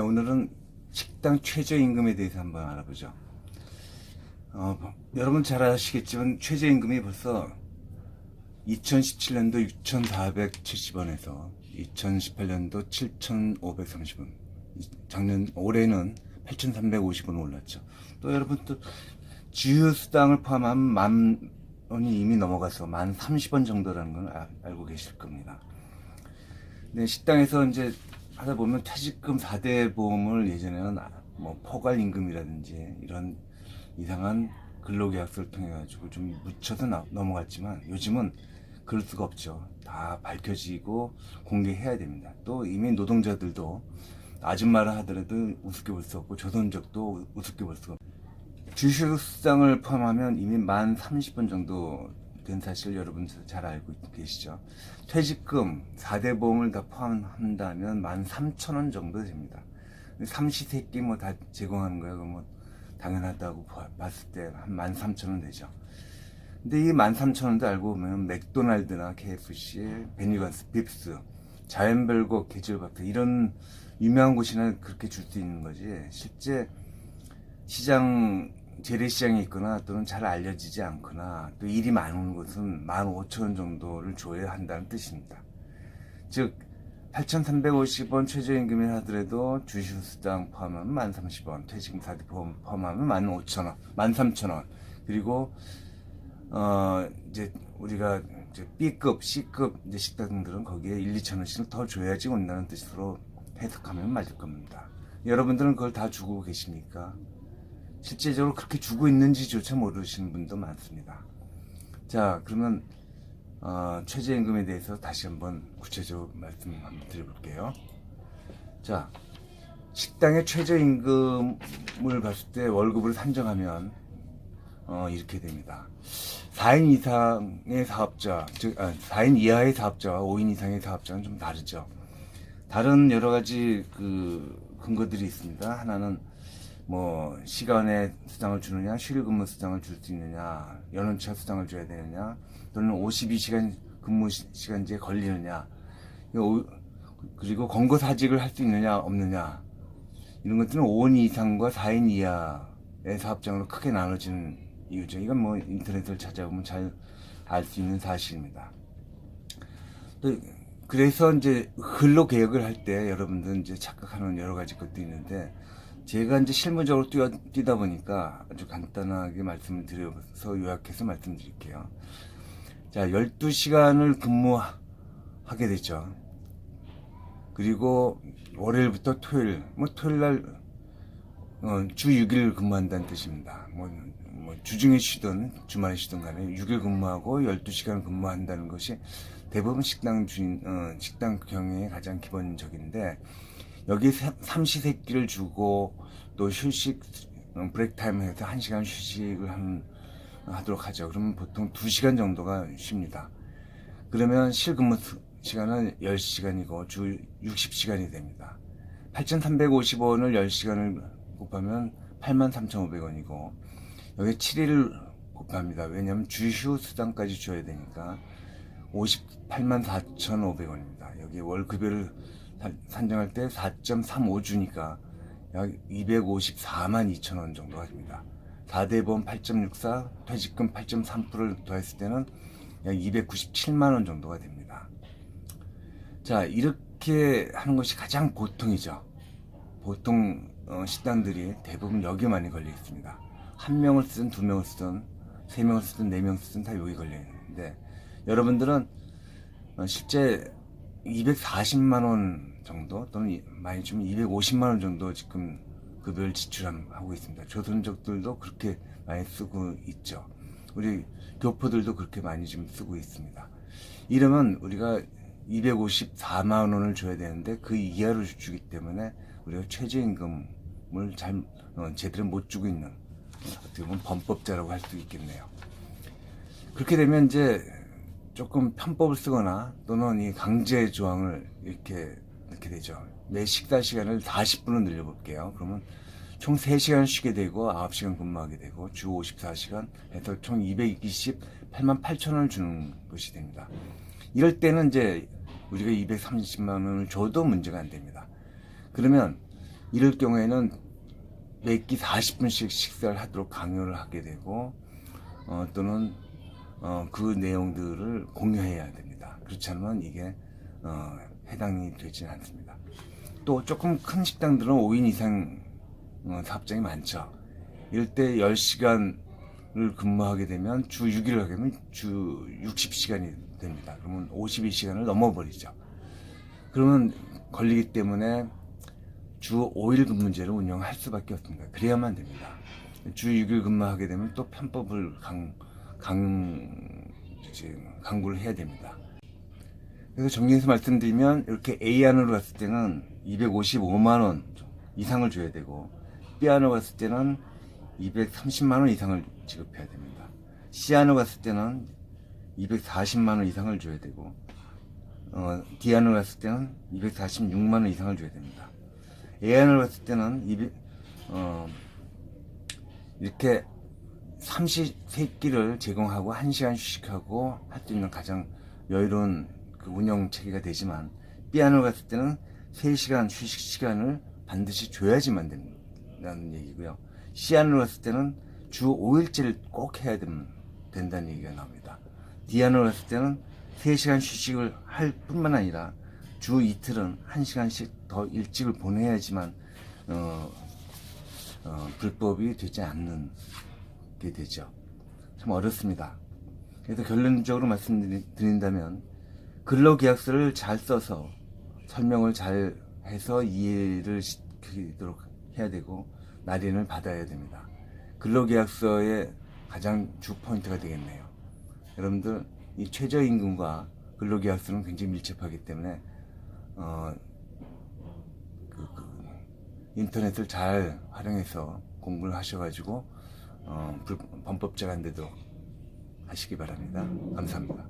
오늘은 식당 최저임금에 대해서 한번 알아보죠. 여러분 잘 아시겠지만 최저임금이 벌써 2017년도 6,470원에서 2018년도 7,530원, 작년 올해는 8,350원 올랐죠. 또 여러분 또 주요 수당을 포함하면 만 원이 이미 넘어가서 만 30원 정도라는 걸 알고 계실 겁니다. 네, 식당에서 이제 하다 보면 퇴직금 4대 보험을 예전에는 뭐 포괄임금이라든지 이런 이상한 근로계약서를 통해 가지고 좀 묻혀서 넘어갔지만 요즘은 그럴 수가 없죠. 다 밝혀지고 공개해야 됩니다. 또 이미 노동자들도 아줌마를 하더라도 우습게 볼 수 없고 조선족도 우습게 볼 수가 없고, 주식수당을 포함하면 이미 만 30원 정도 된 사실 여러분 잘 알고 계시죠. 퇴직금 4대 보험을 다 포함한다면 13,000원 정도 됩니다. 삼시세끼 뭐 다 제공하는 거야. 그러면 당연하다고 봤을 때 한 13,000원 되죠. 근데 이 13,000원도 알고 보면 맥도날드나 KFC, 베니건스, 빕스, 자연별곡, 계절밥트 이런 유명한 곳이나 그렇게 줄 수 있는 거지, 실제 시장 재래시장에 있거나 또는 잘 알려지지 않거나 또 일이 많은 곳은 15,000원 정도를 줘야 한다는 뜻입니다. 즉 8,350원 최저임금이 하더라도 주식수당 포함하면 1,030원, 퇴직금 4대 보험 포함하면 15,000원, 13,000원. 그리고 이제 우리가 이제 B급, C급 이제 식당들은 거기에 1,2,000원씩 더 줘야지 온다는 뜻으로 해석하면 맞을 겁니다. 여러분들은 그걸 다 주고 계십니까? 실제적으로 그렇게 주고 있는지조차 모르시는 분도 많습니다. 자, 그러면 최저임금에 대해서 다시 한번 구체적으로 말씀 한번 드려볼게요. 자, 식당의 최저임금을 봤을 때 월급을 산정하면 이렇게 됩니다. 4인 이상의 사업자, 즉 4인 이하의 사업자와 5인 이상의 사업자는 좀 다르죠. 다른 여러 가지 그 근거들이 있습니다. 하나는 뭐 시간에 수당을 주느냐, 휴일 근무 수당을 줄 수 있느냐, 연원차 수당을 줘야 되느냐, 또는 52시간 근무 시간제에 걸리느냐, 그리고 권고사직을 할 수 있느냐 없느냐, 이런 것들은 5인 이상과 4인 이하의 사업장으로 크게 나눠지는 이유죠. 이건 뭐 인터넷을 찾아보면 잘 알 수 있는 사실입니다. 또 그래서 이제 근로개혁을 할 때 여러분들 이제 착각하는 여러 가지 것도 있는데, 제가 이제 실무적으로 뛰다 보니까 아주 간단하게 말씀을 드려서 요약해서 말씀드릴게요. 자, 12시간을 근무하게 되죠. 그리고 월요일부터 토요일, 뭐 토요일 날 주 6일 근무한다는 뜻입니다. 뭐 주중에 쉬든 주말에 쉬든 간에 6일 근무하고 12시간 근무한다는 것이 대부분 식당 주인, 식당 경영의 가장 기본적인데, 여기 삼시세끼를 주고 또 휴식, 브레이크 타임 해서 1시간 휴식을 하도록 하죠. 그러면 보통 2시간 정도가 쉽니다. 그러면 실근무 시간은 10시간이고 주 60시간이 됩니다. 8,350원을 10시간을 곱하면 83,500원이고 여기 7일을 곱합니다. 왜냐하면 주휴 수당까지 줘야 되니까 584,500원입니다. 여기 월급여를 산정할 때 4.35주니까 약 254만2천원 정도가 됩니다. 4대 보험 8.64, 퇴직금 8.3%를 더했을 때는 약 297만원 정도가 됩니다. 자, 이렇게 하는 것이 가장 보통이죠. 보통 식당들이 대부분 여기에 많이 걸려 있습니다. 한 명을 쓰든 두 명을 쓰든 세 명을 쓰든 네 명을 쓰든 다 여기 걸려 있는데, 여러분들은 실제 240만원 정도 또는 많이 주면 250만원 정도 지금 급여를 지출하고 있습니다. 조선족들도 그렇게 많이 쓰고 있죠. 우리 교포들도 그렇게 많이 지금 쓰고 있습니다. 이러면 우리가 254만원을 줘야 되는데 그 이하로 주기 때문에 우리가 최저임금을 제대로 못 주고 있는, 어떻게 보면 범법자라고 할 수 있겠네요. 그렇게 되면 이제 조금 편법을 쓰거나 또는 이 강제 조항을 이렇게 되죠. 매 식사 시간을 40분을 늘려볼게요. 그러면 총 3시간 쉬게 되고 9시간 근무하게 되고 주 54시간 해서 총 228만 8천원을 주는 것이 됩니다. 이럴 때는 이제 우리가 230만 원을 줘도 문제가 안 됩니다. 그러면 이럴 경우에는 매끼 40분씩 식사를 하도록 강요를 하게 되고 또는 그 내용들을 공유해야 됩니다. 그렇지 않으면 이게 해당이 되지 않습니다. 또 조금 큰 식당들은 5인 이상 사업장이 많죠. 이럴 때 10시간을 근무하게 되면 주 6일을 하게 되면 주 60시간이 됩니다. 그러면 52시간을 넘어버리죠. 그러면 걸리기 때문에 주 5일 근무제를 운영할 수밖에 없습니다. 그래야만 됩니다. 주 6일 근무하게 되면 또 편법을 강구를 해야 됩니다. 그래서 정리해서 말씀드리면 이렇게 A안으로 갔을 때는 255만원 이상을 줘야 되고 B안으로 갔을 때는 230만원 이상을 지급해야 됩니다. C안으로 갔을 때는 240만원 이상을 줘야 되고 D안으로 갔을 때는 246만원 이상을 줘야 됩니다. A안으로 갔을 때는 이렇게 삼시세끼를 제공하고 1시간 휴식하고 할 수 있는 가장 여유로운 그 운영 체계가 되지만 B안으로 갔을 때는 3시간 휴식 시간을 반드시 줘야지만 된다는 얘기고요. C안으로 갔을 때는 주 5일째를 꼭 해야 된다는 얘기가 나옵니다. D안으로 갔을 때는 3시간 휴식을 할 뿐만 아니라 주 이틀은 1시간씩 더 일찍을 보내야지만 불법이 되지 않는 게 되죠. 참 어렵습니다. 그래서 결론적으로 말씀드린다면 근로계약서를 잘 써서 설명을 잘 해서 이해를 시키도록 해야 되고 날인을 받아야 됩니다. 근로계약서의 가장 주 포인트가 되겠네요. 여러분들 이 최저임금과 근로계약서는 굉장히 밀접하기 때문에 인터넷을 잘 활용해서 공부를 하셔가지고 범법자가 안 되도록 하시기 바랍니다. 감사합니다.